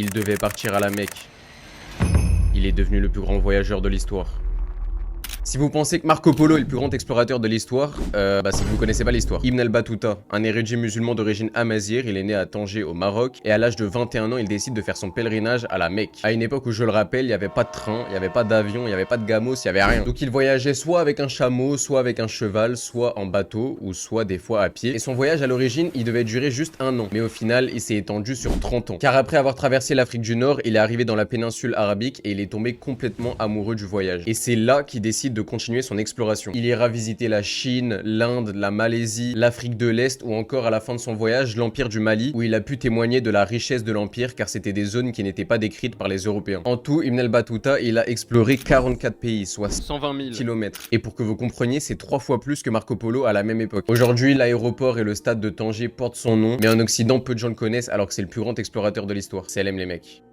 Il devait partir à la Mecque. Il est devenu le plus grand voyageur de l'histoire. Si vous pensez que Marco Polo est le plus grand explorateur de l'histoire, c'est que vous connaissez pas l'histoire. Ibn el-Battuta, un érudit musulman d'origine amazigh, il est né à Tanger au Maroc et à l'âge de 21 ans, il décide de faire son pèlerinage à la Mecque. À une époque où, je le rappelle, il n'y avait pas de train, il n'y avait pas d'avion, il n'y avait pas de gamos, il n'y avait rien. Donc il voyageait soit avec un chameau, soit avec un cheval, soit en bateau ou soit des fois à pied. Et son voyage à l'origine, il devait durer juste 1 an. Mais au final, il s'est étendu sur 30 ans. Car après avoir traversé l'Afrique du Nord, il est arrivé dans la péninsule arabique et il est tombé complètement amoureux du voyage. Et c'est là qu'il décide de continuer son exploration. Il ira visiter la Chine, l'Inde, la Malaisie, l'Afrique de l'Est ou encore à la fin de son voyage, l'Empire du Mali, où il a pu témoigner de la richesse de l'Empire car c'était des zones qui n'étaient pas décrites par les Européens. En tout, Ibn el-Battuta, il a exploré 44 pays, soit 120 000 kilomètres. Et pour que vous compreniez, c'est 3 fois plus que Marco Polo à la même époque. Aujourd'hui, l'aéroport et le stade de Tanger portent son nom, mais en Occident, peu de gens le connaissent alors que c'est le plus grand explorateur de l'histoire. C'est LM les mecs.